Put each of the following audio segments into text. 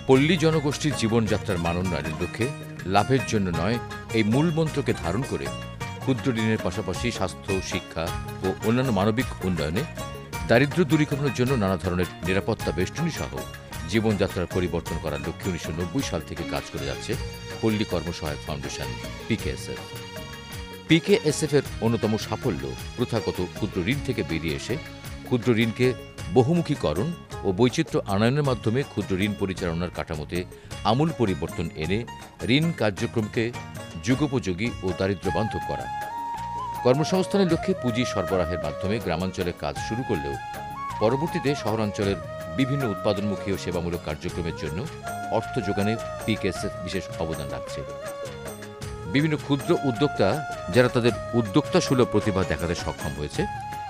পল্লী জনগোষ্ঠীর জীবনযাত্রার মান উন্নয়নের লক্ষ্যে লাভের জন্য নয়, এই মূল মন্ত্রকে ধারণ করে ক্ষুদ্র ঋণের পাশাপাশি স্বাস্থ্য, শিক্ষা ও অন্যান্য মানবিক উন্নয়নে, দারিদ্র্য দূরীকরণের জন্য নানা ধরনের নিরাপত্তা বেষ্টনী সহ জীবনযাত্রার পরিবর্তন করার লক্ষ্যে ১৯৯০ সাল থেকে কাজ করে যাচ্ছে পল্লী কর্মসহায়ক ফাউন্ডেশন পিকেএসএফ। পিকেএসএফ এর অন্যতম সাফল্য প্রথাগত ক্ষুদ্র ঋণ থেকে বেরিয়ে এসে ক্ষুদ্র ঋণকে বহুমুখীকরণ ও বৈচিত্র্য আনয়নের মাধ্যমে ক্ষুদ্র ঋণ পরিচালনার কাঠামোতে আমূল পরিবর্তন এনে ঋণ কার্যক্রমকে যুগোপযোগী ও দারিদ্র্যবান্ধব করা। কর্মসংস্থানের লক্ষ্যে পুঁজি সরবরাহের মাধ্যমে গ্রামাঞ্চলে কাজ শুরু করলেও পরবর্তীতে শহরাঞ্চলের বিভিন্ন উৎপাদনমুখী ও সেবামূলক কার্যক্রমের জন্য অর্থ যোগানে পিকেএসএফ বিশেষ অবদান রাখছে। বিভিন্ন ক্ষুদ্র উদ্যোক্তা যারা তাদের উদ্যোক্তা সুলভ প্রতিভা দেখাতে সক্ষম হয়েছে,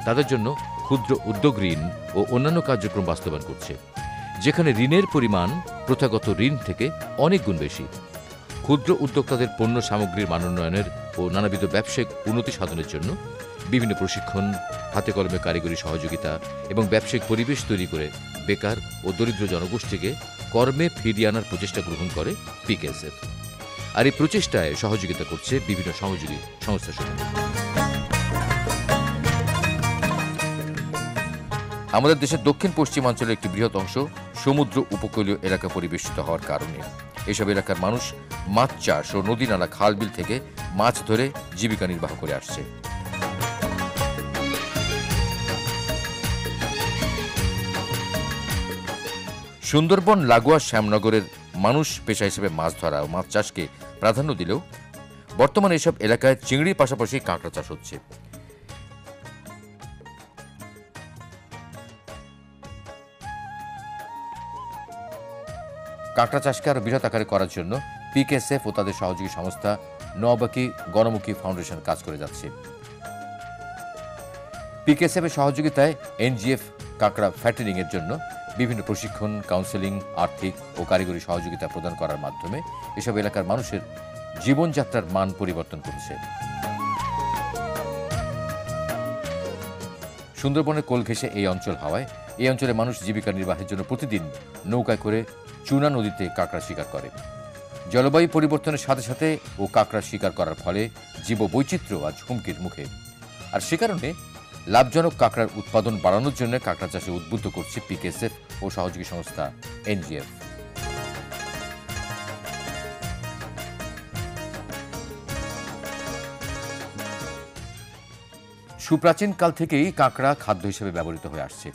তাদের জন্য ক্ষুদ্র উদ্যোগ ঋণ ও অন্যান্য কার্যক্রম বাস্তবায়ন করছে, যেখানে ঋণের পরিমাণ প্রথাগত ঋণ থেকে অনেক গুণ বেশি। ক্ষুদ্র উদ্যোক্তাদের পণ্য সামগ্রীর মানোন্নয়নের ও নানাবিধ ব্যবসায়িক উন্নতি সাধনের জন্য বিভিন্ন প্রশিক্ষণ, হাতে কলমে কারিগরি সহযোগিতা এবং ব্যবসায়িক পরিবেশ তৈরি করে বেকার ও দরিদ্র জনগোষ্ঠীকে কর্মে ফিরিয়ে আনার প্রচেষ্টা গ্রহণ করে পিকেএসএফ। আর এই প্রচেষ্টায় সহযোগিতা করছে বিভিন্ন সহযোগী সংস্থাসমূহ। আমাদের দেশের দক্ষিণ পশ্চিমাঞ্চলের একটি বৃহৎ অংশ সমুদ্র উপকূলীয় এলাকা পরিবেষ্টিত হওয়ার কারণে এসব এলাকার মানুষ মাছ চাষ ও নদী নালা খালবিল থেকে মাছ ধরে জীবিকা নির্বাহ করে আসছে। সুন্দরবন লাগোয়া শ্যামনগরের মানুষ পেশা হিসেবে মাছ ধরা ও মাছ চাষকে প্রাধান্য দিলেও বর্তমানে এসব এলাকায় চিংড়ির পাশাপাশি কাঁকড়া চাষ হচ্ছে। কাঁকড়া চাষকে আরও বৃহৎ আকারে করার জন্য পিকেএসএফ ও তাদের সহযোগী সংস্থা নওবাকি গণমুখী ফাউন্ডেশন কাজ করে যাচ্ছে। পিকেএসএফ এর সহযোগিতায় এনজিএফ কাঁকড়া ফ্যাটেনিং এর জন্য বিভিন্ন প্রশিক্ষণ, কাউন্সেলিং, আর্থিক ও কারিগরি সহযোগিতা প্রদান করার মাধ্যমে এসব এলাকার মানুষের জীবনযাত্রার মান পরিবর্তন করেছে। সুন্দরবনের কোল ঘেঁষে এই অঞ্চল হওয়ায় এই অঞ্চলে মানুষ জীবিকা নির্বাহের জন্য প্রতিদিন নৌকায় করে চুনা নদীতে কাঁকড়া শিকার করে। জলবায়ু পরিবর্তনের সাথে সাথে ও কাঁকড়া শিকার করার ফলে জীববৈচিত্র্য আজ হুমকির মুখে। আর সে কারণে লাভজনক কাঁকড়ার উৎপাদন বাড়ানোর জন্য কাঁকড়া চাষে উদ্বুদ্ধ করছে পিকেএসএফ ও সহযোগী সংস্থা এনজিএফ। সুপ্রাচীন কাল থেকেই কাঁকড়া খাদ্য হিসেবে ব্যবহৃত হয়ে আসছে।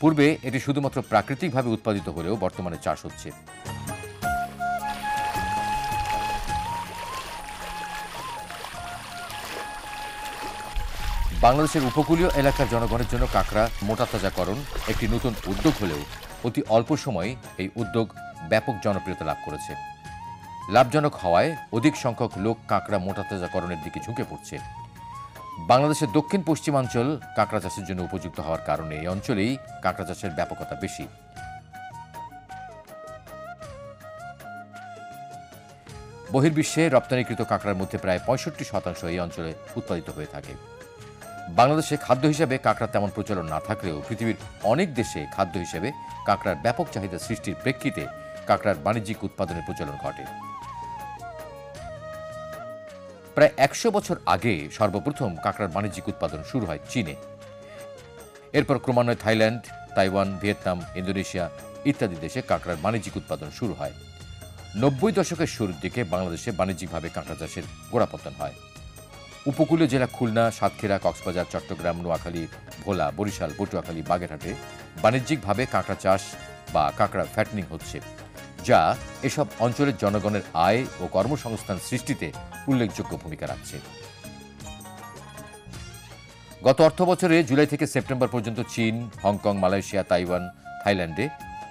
পূর্বে এটি শুধুমাত্র প্রাকৃতিকভাবে উৎপাদিত হলেও বর্তমানে চাষ হচ্ছে। বাংলাদেশের উপকূলীয় এলাকার জনগণের জন্য কাঁকড়া মোটাতাজাকরণ একটি নতুন উদ্যোগ হলেও অতি অল্প সময়ে এই উদ্যোগ ব্যাপক জনপ্রিয়তা লাভ করেছে। লাভজনক হওয়ায় অধিক সংখ্যক লোক কাঁকড়া মোটাতাজাকরণের দিকে ঝুঁকে পড়ছে। বাংলাদেশের দক্ষিণ পশ্চিমাঞ্চল কাঁকড়া চাষের জন্য উপযুক্ত হওয়ার কারণে এই অঞ্চলেই কাঁকড়া চাষের ব্যাপকতা বেশি। বহির্বিশ্বে রপ্তানিকৃত কাঁকড়ার মধ্যে প্রায় ৬৫% এই অঞ্চলে উৎপাদিত হয়ে থাকে। বাংলাদেশে খাদ্য হিসেবে কাঁকড়া তেমন প্রচলন না থাকলেও পৃথিবীর অনেক দেশে খাদ্য হিসেবে কাঁকড়ার ব্যাপক চাহিদা সৃষ্টির প্রেক্ষিতে কাঁকড়ার বাণিজ্যিক উৎপাদনের প্রচলন ঘটে। প্রায় ১০০ বছর আগে সর্বপ্রথম কাঁকড়ার বাণিজ্যিক উৎপাদন শুরু হয় চীনে। এরপর ক্রমান্বয়ে থাইল্যান্ড, তাইওয়ান, ভিয়েতনাম, ইন্দোনেশিয়া ইত্যাদি দেশে কাঁকড়ার বাণিজ্যিক উৎপাদন শুরু হয়। ৯০ দশকের শুরুর দিকে বাংলাদেশে বাণিজ্যিকভাবে কাঁকড়া চাষের গোড়াপত্তন হয়। উপকূলীয় জেলা খুলনা, সাতক্ষীরা, কক্সবাজার, চট্টগ্রাম, নোয়াখালী, ভোলা, বরিশাল, পটুয়াখালী, বাগেরহাটে বাণিজ্যিকভাবে কাঁকড়া চাষ বা কাঁকড়া ফ্যাটনিং হচ্ছে, যা এসব অঞ্চলের জনগণের আয় ও কর্মসংস্থান সৃষ্টিতে উল্লেখযোগ্য ভূমিকা রাখছে। গত অর্থবছরে জুলাই থেকে সেপ্টেম্বর পর্যন্ত চীন, হংকং, মালয়েশিয়া, তাইওয়ান, থাইল্যান্ডে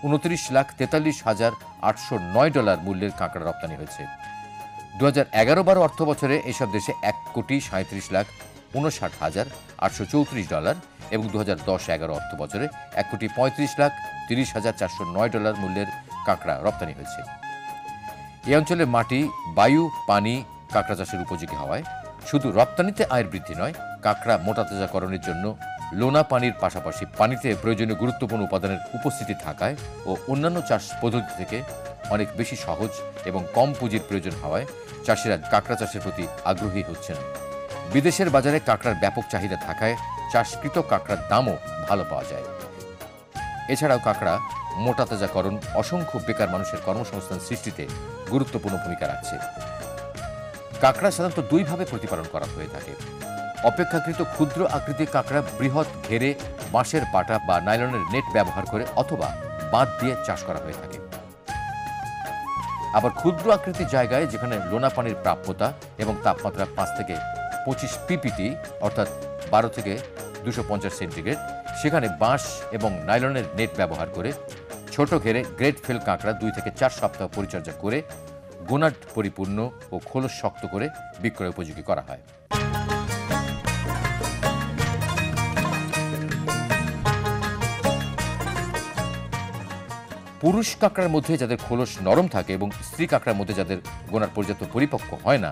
২৯,৪৩,৮০৯ ডলার মূল্যের কাঁকড়া রপ্তানি হয়েছে। ২০১১-১২ অর্থবছরে এসব দেশে ১,৩৭,৫৯,৮৩৪ ডলার এবং ২০১০-১১ অর্থবছরে ১,৩৫,৩০,৪০৯ ডলার মূল্যের কাঁকড়া রপ্তানি হয়েছে। এই অঞ্চলের মাটি, বায়ু, পানি কাঁকড়া চাষের উপযোগী হওয়ায় শুধু রপ্তানিতে আয়ের বৃদ্ধি নয়, কাঁকড়া মোটাতাজাকরণের জন্য লোনা পানির পাশাপাশি পানিতে প্রয়োজনীয় গুরুত্বপূর্ণ উপাদানের উপস্থিতি থাকায় ও অন্যান্য চাষ পদ্ধতি থেকে অনেক বেশি সহজ এবং কম পুঁজির প্রয়োজন হওয়ায় চাষিরা কাঁকড়া চাষের প্রতি আগ্রহী হচ্ছেন। বিদেশের বাজারে কাঁকড়ার ব্যাপক চাহিদা থাকায় চাষকৃত কাঁকড়ার দামও ভালো পাওয়া যায়। এছাড়াও কাঁকড়া মোটাতাজাকরণ অসংখ্য বেকার মানুষের কর্মসংস্থান সৃষ্টিতে গুরুত্বপূর্ণ ভূমিকা রাখছে। কাঁকড়া সাধারণত দুইভাবে প্রতিপালন করা হয়ে থাকে। অপেক্ষাকৃত ক্ষুদ্র আকৃতির কাঁকড়া বৃহৎ ঘেরে বাঁশের পাটা বা নাইলনের নেট ব্যবহার করে অথবা বাঁধ দিয়ে চাষ করা হয়ে থাকে। আবার ক্ষুদ্র আকৃতির জায়গায় যেখানে লোনা পানির প্রাপ্যতা এবং তাপমাত্রা 5 থেকে 25 পিপিটি অর্থাৎ 12 থেকে 250 সেন্টিগ্রেড, সেখানে বাঁশ এবং নাইলনের নেট ব্যবহার করে ছোট ঘেরে গ্রেট ফেল কাঁকড়া 2 থেকে 4 সপ্তাহ পরিচর্যা করে গোনাড পরিপূর্ণ ও খোলস শক্ত করে বিক্রয় উপযোগী করা হয়। পুরুষ কাঁকড়ার মধ্যে যাদের খোলস নরম থাকে এবং স্ত্রী কাঁকড়ার মধ্যে যাদের গোনার পর্যাপ্ত পরিপক্ক হয় না,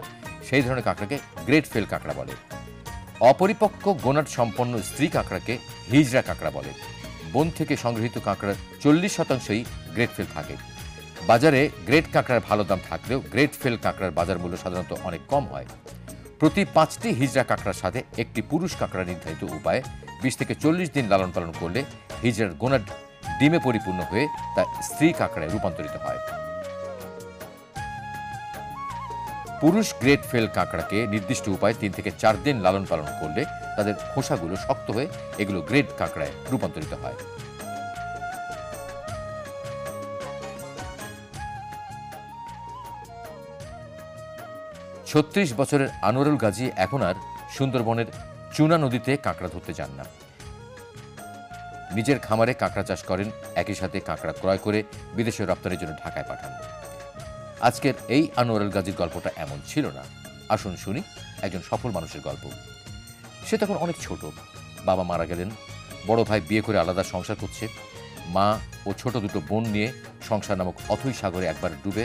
সেই ধরনের কাঁকড়াকে গ্রেট ফেল কাঁকড়া বলে। অপরিপক্ক গোনাড সম্পন্ন স্ত্রী কাঁকড়াকে হিজড়া কাঁকড়া বলে। বন থেকে সংগৃহীত কাঁকড়ার 40%ই গ্রেট ফেল থাকে। বাজারে গ্রেট কাঁকড়ার ভালো দাম থাকলেও গ্রেট ফেল কাঁকড়ার বাজার মূল্য সাধারণত অনেক কম হয়। প্রতি 5টি হিজড়া কাঁকড়ার সাথে একটি পুরুষ কাঁকড়া নির্ধারিত উপায়ে 20 থেকে 40 দিন লালন পালন করলে হিজড়ার গোনাড ডিমে পরিপূর্ণ হয়ে তা স্ত্রী কাঁকড়ায় রূপান্তরিত হয়। পুরুষ গ্রেট ফেল কাঁকড়াকে নির্দিষ্ট উপায়ে 3 থেকে 4 দিন লালন পালন করলে তাদের খোসাগুলো শক্ত হয়ে এগুলো গ্রেট কাঁকড়ায় রূপান্তরিত হয়। ছত্রিশ বছরের আনোয়ারুল গাজী এখন আর সুন্দরবনের চুনা নদীতে কাঁকড়া ধরতে যান না। নিজের খামারে কাঁকড়া চাষ করেন, একই সাথে কাঁকড়া ক্রয় করে বিদেশে রপ্তানির জন্য ঢাকায় পাঠান। আজকের এই আনোয়ারুল গাজীর গল্পটা এমন ছিল না। আসুন শুনি একজন সফল মানুষের গল্প। সে তখন অনেক ছোট, বাবা মারা গেলেন, বড় ভাই বিয়ে করে আলাদা সংসার করছে, মা ও ছোট দুটো বোন নিয়ে সংসার নামক অথৈ সাগরে একবার ডুবে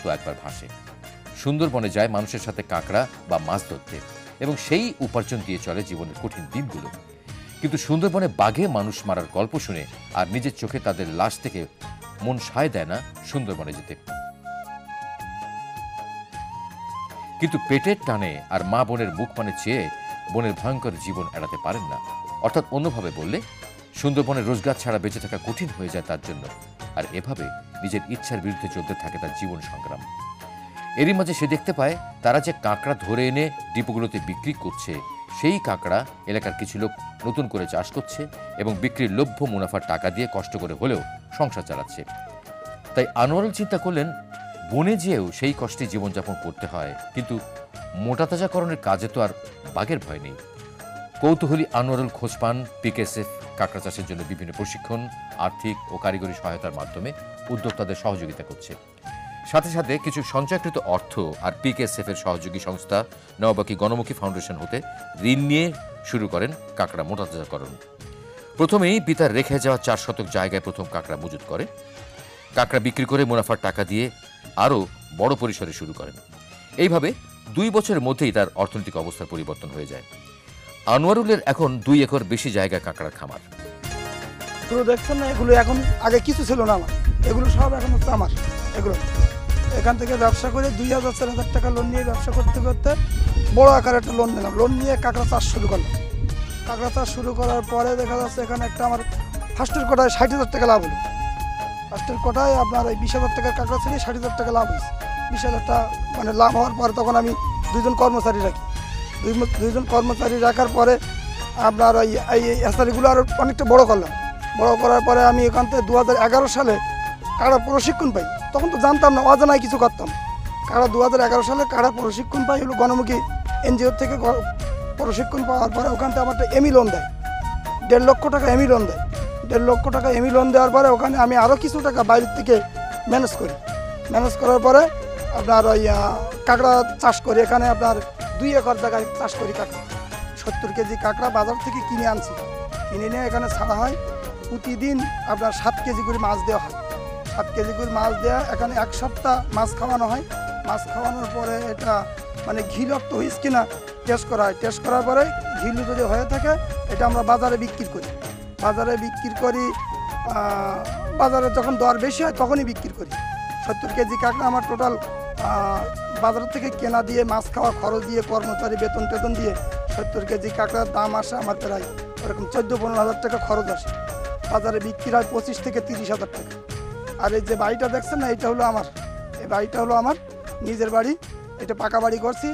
তো একবার ভাসে। সুন্দরবনে যায় মানুষের সাথে কাঁকড়া বা মাছ ধরতে এবং সেই উপার্জন দিয়ে চলে জীবনের কঠিন দিনগুলো। কিন্তু সুন্দরবনে বাঘে মানুষ মারার গল্প শুনে আর নিজের চোখে তাদের লাশ থেকে মন সায় দেয় না সুন্দরবনে যেতে। কিন্তু পেটের টানে আর মা বোনের মুখ পানে চেয়ে বনের ভয়ঙ্কর জীবন এড়াতে পারেন না। অর্থাৎ অন্যভাবে বললে সুন্দরবনে রোজগার ছাড়া বেঁচে থাকা কঠিন হয়ে যায় তার জন্য। আর এভাবে নিজের ইচ্ছার বিরুদ্ধে চলতে থাকে তার জীবন সংগ্রাম। এরই মাঝে সে দেখতে পায় তারা যে কাঁকড়া ধরে এনে ডিপোগুলোতে বিক্রি করছে, সেই কাঁকড়া এলাকার কিছু লোক নতুন করে চাষ করছে এবং বিক্রির লভ্য মুনাফার টাকা দিয়ে কষ্ট করে হলেও সংসার চালাচ্ছে। তাই আনোয়ারুল চিন্তা করলেন, বনে যেয়েও সেই কষ্টে জীবনযাপন করতে হয়, কিন্তু মোটাতাজাকরণের কাজে তো আর বাঘের ভয় নেই। কৌতূহলী আনোয়ারুল খোঁজ পান পিকেএসএফ কাঁকড়া চাষের জন্য বিভিন্ন প্রশিক্ষণ, আর্থিক ও কারিগরি সহায়তার মাধ্যমে উদ্যোক্তাদের সহযোগিতা করছে। সাথে সাথে কিছু সঞ্চয়কৃত অর্থ আর পিকেএসএফ এর সহযোগী সংস্থা নওবাকি গণমুখী ফাউন্ডেশন হতে ঋণ নিয়ে শুরু করেন কাঁকড়া মোটাতাজাকরণ। প্রথমেই পিতার রেখে যাওয়া 4 শতক জায়গায় প্রথম কাঁকড়া মজুত করে, কাঁকড়া বিক্রি করে মুনাফার টাকা দিয়ে আরও বড় পরিসরে শুরু করেন। এইভাবে 2 বছরের মধ্যেই তার অর্থনৈতিক অবস্থার পরিবর্তন হয়ে যায়। আনোয়ারুলের এখন 2 একর বেশি জায়গায় কাঁকড়ার খামার। পুরো দেখছেন না, এগুলো এখন আগে কিছু ছিল না আমার, এগুলো সব এখন হচ্ছে আমার। এগুলো এখান থেকে ব্যবসা করে 2000-4000 টাকা লোন নিয়ে ব্যবসা করতে করতে বড় আকারে একটা লোন নিলাম। লোন নিয়ে কাঁকড়া চাষ শুরু করলাম। কাঁকড়া চাষ শুরু করার পরে দেখা যাচ্ছে এখানে একটা আমার ফার্স্টের কোটায় 60,000 টাকা লাভ হলো। ফার্স্টের কোটায় আপনার এই 20,000 টাকার কাঁকড়া ছিল, 60,000 টাকা লাভ হয়েছে। 20,000 টাকা মানে লাভ হওয়ার পরে তখন আমি 2 জন কর্মচারী রাখি। 2 জন কর্মচারী রাখার পরে আপনার এই হ্যাচারিগুলো আরও অনেকটা বড় করলাম। বড় করার পরে আমি এখান থেকে 2011 সালে কাঁকড়া প্রশিক্ষণ পাই। তখন তো জানতাম না, অজানায় কিছু করতাম। কাঁকড়া 2011 সালে কাঁকড়া প্রশিক্ষণ পাই হলো গণমুখী এনজিওর থেকে। প্রশিক্ষণ পাওয়ার পরে ওখান থেকে আমার একটা এমি লোন দেয়, 1.5 লক্ষ টাকা এমি লোন দেয়। 1.5 লক্ষ টাকা এমি লোন দেওয়ার পরে ওখানে আমি আরও কিছু টাকা বাইরের থেকে ম্যানেজ করি। ম্যানেজ করার পরে আপনার ওই কাঁকড়া চাষ করি। এখানে আপনার 2 একর জায়গায় চাষ করি কাঁকড়া। 70 কেজি কাঁকড়া বাজার থেকে কিনে আনছি। কিনে নিয়ে এখানে ছাড়া হয়। প্রতিদিন আপনার 7 কেজি করে মাছ দেওয়া হয়। 7 কেজি করে মাছ দেওয়া, এখানে 1 সপ্তাহ মাছ খাওয়ানো হয়। মাছ খাওয়ানোর পরে এটা মানে ঘিলক্ত হয়েছে কিনা টেস্ট করা হয়। টেস্ট করার পরে ঘিলু যদি হয়ে থাকে এটা আমরা বাজারে বিক্রি করি। বাজারে বিক্রি করি, বাজারে যখন দর বেশি হয় তখনই বিক্রি করি। 70 কেজি কাঁকড়া আমার টোটাল বাজার থেকে কেনা দিয়ে মাছ খাওয়া খরচ দিয়ে কর্মচারী বেতন টেতন দিয়ে 70 কেজি কাঁকড়ার দাম আসে আমার প্রায় এরকম 14-15 হাজার টাকা খরচ আসে। বাজারে বিক্রি হয় 25 থেকে 30 হাজার টাকা। আর এই যে বাড়িটা দেখছেন না, এটা হলো আমার, এই বাড়িটা হলো আমার নিজের বাড়ি। এটা পাকা বাড়ি করছি,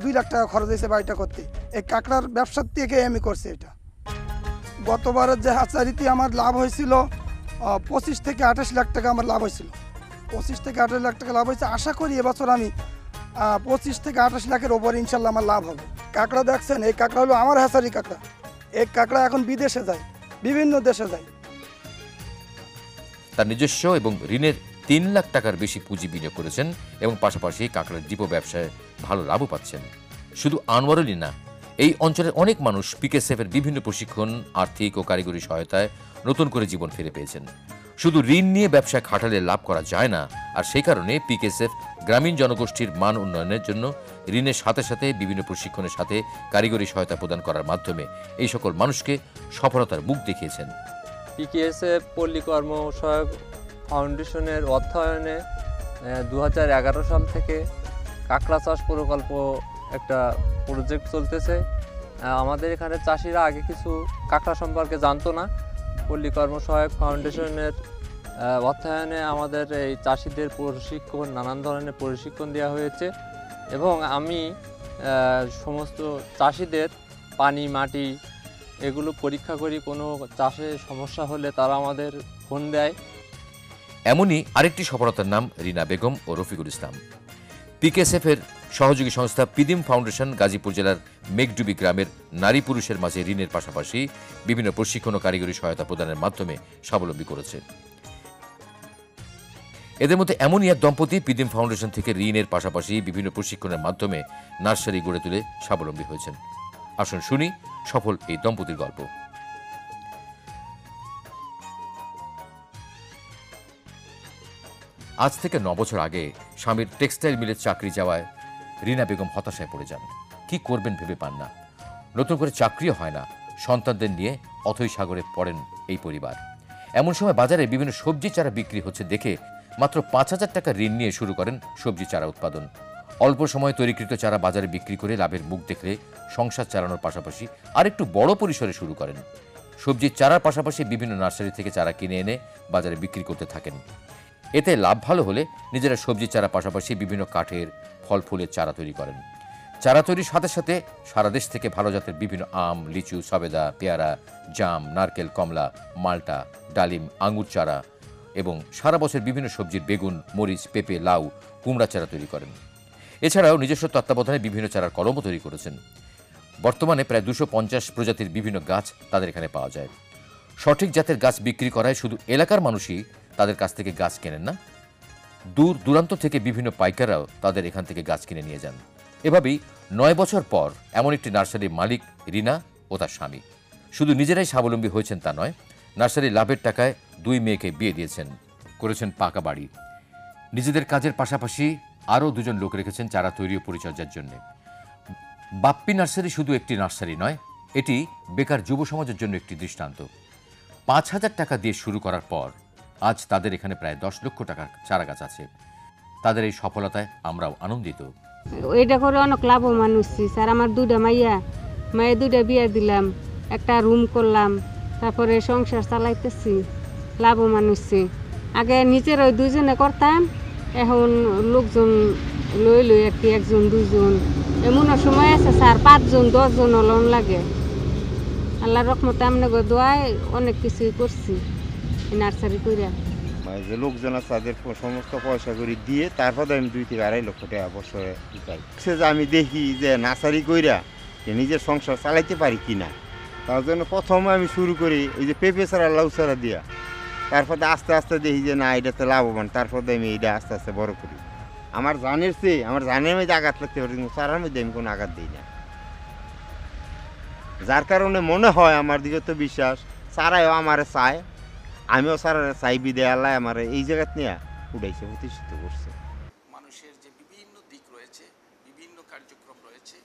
2 লাখ টাকা খরচ হয়েছে বাড়িটা করতে। এই কাঁকড়ার ব্যবসার থেকে আমি করছি এটা। গতবারের যে হাঁচারিতে আমার লাভ হয়েছিল 25 থেকে 28 লাখ টাকা আমার লাভ হয়েছিল। 25 থেকে 28 লাখ টাকা লাভ হয়েছে। আশা করি এবছর আমি 25 থেকে 28 লাখের ওপর ইনশাল্লাহ আমার লাভ হবে। কাঁকড়া দেখছেন, এই কাঁকড়া হলো আমার হাঁচারি কাঁকড়া। এই কাঁকড়া এখন বিদেশে যায়, বিভিন্ন দেশে যায়। তার নিজস্ব এবং ঋণের 3 লাখ টাকার বেশি পুঁজি বিনিয়োগ করেছেন এবং পাশাপাশি কাঁকড়ার ডিপো ব্যবসায় ভালো লাভও পাচ্ছেন। শুধু আনোয়ারুলই না, এই অঞ্চলের অনেক মানুষ পিকেএসএফের বিভিন্ন প্রশিক্ষণ, আর্থিক ও কারিগরি সহায়তায় নতুন করে জীবন ফিরে পেয়েছেন। শুধু ঋণ নিয়ে ব্যবসায় খাটালে লাভ করা যায় না, আর সেই কারণে পিকেএসএফ গ্রামীণ জনগোষ্ঠীর মান উন্নয়নের জন্য ঋণের সাথে সাথে বিভিন্ন প্রশিক্ষণের সাথে কারিগরি সহায়তা প্রদান করার মাধ্যমে এই সকল মানুষকে সফলতার মুখ দেখিয়েছেন। পিকেএসএফ পল্লী কর্ম সহায়ক ফাউন্ডেশনের অর্থায়নে 2011 সাল থেকে কাঁকড়া চাষ প্রকল্প একটা প্রজেক্ট চলতেছে। আমাদের এখানে চাষিরা আগে কিছু কাঁকড়া সম্পর্কে জানতো না। পল্লী কর্ম সহায়ক ফাউন্ডেশনের অর্থায়নে আমাদের এই চাষিদের প্রশিক্ষণ, নানান ধরনের প্রশিক্ষণ দেওয়া হয়েছে এবং আমি সমস্ত চাষিদের পানি, মাটি এগুলো পরীক্ষা করি। কোনো চাষে সমস্যা হলে তারা আমাদের ফোন দেয়। এমনই আরেকটি সফলতার নাম রিনা বেগম ও রফিকুল ইসলাম। পিকেএসএফের সহযোগী সংস্থা পিদিম ফাউন্ডেশন গাজীপুর জেলার মেঘডুবি গ্রামের নারী পুরুষের মাঝে ঋণের পাশাপাশি বিভিন্ন প্রশিক্ষণ ও কারিগরি সহায়তা প্রদানের মাধ্যমে স্বাবলম্বী করেছে। এদের মধ্যে এমনই এক দম্পতি পিদিম ফাউন্ডেশন থেকে ঋণের পাশাপাশি বিভিন্ন প্রশিক্ষণের মাধ্যমে নার্সারি গড়ে তুলে স্বাবলম্বী হয়েছেন। আসুন শুনি সফল এই দম্পতির গল্প। আজ থেকে 9 বছর আগে স্বামীর টেক্সটাইল মিলের চাকরি যাওয়ায় রিনা বেগম হতাশায় পড়ে যান। কি করবেন ভেবে পান না, নতুন করে চাকরিও হয় না। সন্তানদের নিয়ে অথৈ সাগরে পড়েন এই পরিবার। এমন সময় বাজারে বিভিন্ন সবজি চারা বিক্রি হচ্ছে দেখে মাত্র 5,000 টাকা ঋণ নিয়ে শুরু করেন সবজি চারা উৎপাদন। অল্প সময়ে তৈরিকৃত চারা বাজারে বিক্রি করে লাভের মুখ দেখলে সংসার চালানোর পাশাপাশি আরেকটু বড় পরিসরে শুরু করেন। সবজির চারার পাশাপাশি বিভিন্ন নার্সারি থেকে চারা কিনে এনে বাজারে বিক্রি করতে থাকেন। এতে লাভ ভালো হলে নিজেরা সবজি চারা পাশাপাশি বিভিন্ন কাঠের, ফল ফুলের চারা তৈরি করেন। চারা তৈরির সাথে সাথে সারা দেশ থেকে ভালো জাতের বিভিন্ন আম, লিচু, সবেদা, পেয়ারা, জাম, নারকেল, কমলা, মাল্টা, ডালিম, আঙ্গুর চারা এবং সারা বছর বিভিন্ন সবজির বেগুন, মরিচ, পেঁপে, লাউ, কুমড়া চারা তৈরি করেন। এছাড়াও নিজস্ব তত্ত্বাবধানে বিভিন্ন চারার কলমও তৈরি করেছেন। বর্তমানে প্রায় 250 প্রজাতির বিভিন্ন গাছ তাদের এখানে পাওয়া যায়। সঠিক জাতের গাছ বিক্রি করায় শুধু এলাকার মানুষই তাদের কাছ থেকে গাছ কেনেন না, দূর দূরান্ত থেকে বিভিন্ন পাইকাররাও তাদের এখান থেকে গাছ কিনে নিয়ে যান। এভাবেই 9 বছর পর এমন একটি নার্সারির মালিক রিনা ও তার স্বামী। শুধু নিজেরাই স্বাবলম্বী হয়েছেন তা নয়, নার্সারির লাভের টাকায় 2 মেয়েকে বিয়ে দিয়েছেন, করেছেন পাকা বাড়ি। নিজেদের কাজের পাশাপাশি আরও 2 জন লোক রেখেছেন চারা তৈরি ও পরিচর্যার জন্য। বাপ্পি নার্সারি শুধু একটি নার্সারি নয়, এটি বেকার যুব সমাজের জন্য একটি দৃষ্টান্ত। 5,000 টাকা দিয়ে শুরু করার পর আজ তাদের এখানে প্রায় 10 লক্ষ টাকার চারা গাছ আছে। তাদের এই সফলতায় আমরাও আনন্দিত। এটা করে অনেক লাভবান হচ্ছি স্যার। আমার 2টা মায়ের 2টা বিয়ে দিলাম, একটা রুম করলাম, তারপরে সংসার চালাইতেছি, লাভবান হচ্ছি। আগে নিজের ওই 2 জনে করতাম, এখন লোকজন লই আর কি, 1 জন 2 জন এমন সময় আছে স্যার 5 জন 10 জন লোন লাগে। আল্লাহর রহমতে আপনাকে দোয়ায় অনেক কিছুই করছি নার্সারি করে। যে লোকজন আছে তাদের সমস্ত পয়সা করে দিয়ে তারপরে আমি 2 থেকে 2.5 লক্ষ টাকা বছরে পাই। সে যে আমি দেখি যে নার্সারি কইরা যে নিজের সংসার চালাইতে পারি কিনা, তার জন্য প্রথমে আমি শুরু করি এই যে পেঁপে ছাড়া, লাউ ছাড়া দিয়া। তারপরে আস্তে আস্তে দেখি যে না এটাতে লাভবান, তারপরে আমি এটা আস্তে আস্তে বড় করি। আমার জানের চেয়ে আমার জানের মধ্যে আঘাত লাগতে পারে, কিন্তু চারার মধ্যে আমি কোনো আঘাত দিই না। যার কারণে মনে হয় আমার দিকে তো বিশ্বাস, চারাও আমারে চায়, আমিও চারারে চাই, বিদায় আল্লাহ আমার এই জায়গাত নিয়ে উঠাইছে, প্রতিষ্ঠিত করছে। মানুষের যে বিভিন্ন দিক রয়েছে, বিভিন্ন কার্যক্রম রয়েছে,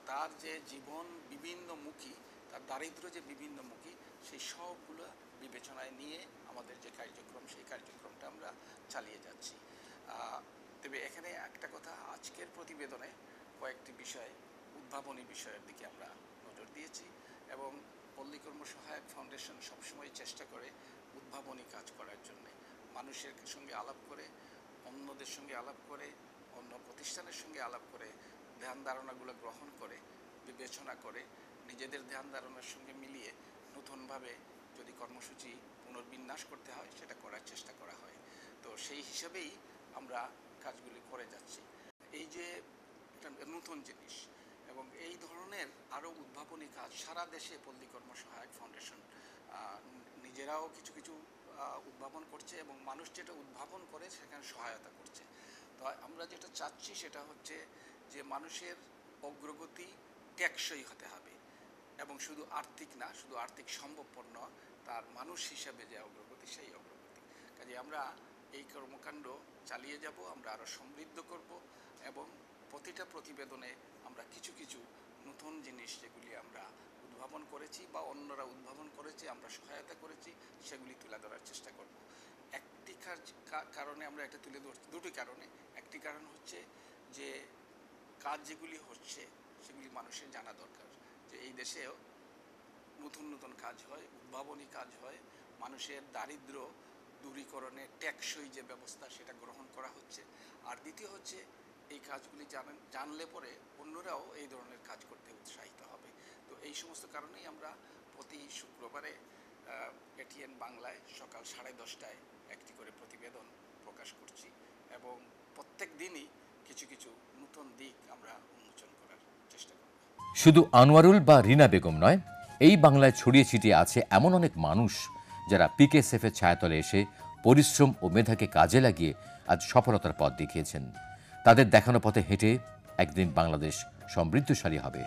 তার যে জীবন বিভিন্নমুখী, তার দারিদ্র্য যে বিভিন্নমুখী, সেই সবগুলো বিবেচনায় নিয়ে আমাদের যে কার্যক্রম, সেই কার্যক্রমটা আমরা চালিয়ে যাচ্ছি। তবে এখানে একটা কথা, আজকের প্রতিবেদনে কয়েকটি বিষয়, উদ্ভাবনী বিষয়ের দিকে আমরা নজর দিয়েছি এবং পল্লী কর্ম সহায়ক ফাউন্ডেশন সবসময় চেষ্টা করে উদ্ভাবনী কাজ করার জন্য, মানুষের সঙ্গে আলাপ করে, অন্যদের সঙ্গে আলাপ করে, অন্য প্রতিষ্ঠানের সঙ্গে আলাপ করে ধ্যান ধারণাগুলো গ্রহণ করে, বিবেচনা করে, নিজেদের ধ্যান ধারণার সঙ্গে মিলিয়ে নতুনভাবে যদি কর্মসূচি পুনর্বিন্যাস করতে হয় সেটা করার চেষ্টা করা হয়। তো সেই হিসাবেই আমরা কাজগুলি করে যাচ্ছি। এই যে একটা নতুন জিনিস এবং এই ধরনের আরও উদ্ভাবনী কাজ সারা দেশে পল্লী কর্ম সহায়ক ফাউন্ডেশন নিজেরাও কিছু কিছু উদ্ভাবন করছে এবং মানুষ যেটা উদ্ভাবন করে সেখানে সহায়তা করছে। তো আমরা যেটা চাচ্ছি সেটা হচ্ছে যে মানুষের অগ্রগতি টেকসই হতে হবে এবং শুধু আর্থিক না, শুধু আর্থিক সম্ভবপর নয়, তার মানুষ হিসাবে যে অগ্রগতি সেই অগ্রগতি। কাজে আমরা এই কর্মকাণ্ড চালিয়ে যাব, আমরা আরও সমৃদ্ধ করব এবং প্রতিটা প্রতিবেদনে আমরা কিছু কিছু নতুন জিনিস যেগুলি আমরা উদ্ভাবন করেছি বা অন্যরা উদ্ভাবন করেছে, আমরা সহায়তা করেছি, সেগুলি তুলে ধরার চেষ্টা করব। একটি কারণে আমরা এটা তুলে ধরছি, দুটি কারণে। একটি কারণ হচ্ছে যে কাজ যেগুলি হচ্ছে সেগুলি মানুষের জানা দরকার যে এই দেশেও নতুন নতুন কাজ হয়, উদ্ভাবনী কাজ হয়, মানুষের দারিদ্র্য দূরীকরণে টেকসই যে ব্যবস্থা সেটা গ্রহণ করা হচ্ছে। আর দ্বিতীয় হচ্ছে এই কাজগুলি জানলে পরে অন্যরাও এই ধরনের কাজ করতে উৎসাহিত হবে। তো এই সমস্ত কারণেই আমরা প্রতি শুক্রবারে এটিএন বাংলায় সকাল 10:30টায় একটি করে প্রতিবেদন প্রকাশ করছি এবং প্রত্যেক দিনই কিছু কিছু নতুন দিক আমরা উন্মোচন করার চেষ্টা করব। শুধু আনোয়ারুল বা রিনা বেগম নয়, এই বাংলায় ছড়িয়ে ছিটিয়ে আছে এমন অনেক মানুষ যারা পিকেএসএফের ছায়াতলে এসে পরিশ্রম ও মেধাকে কাজে লাগিয়ে আজ সফলতার পথ দেখিয়েছেন। তাদের দেখানো পথে হেঁটে একদিন বাংলাদেশ সমৃদ্ধশালী হবে।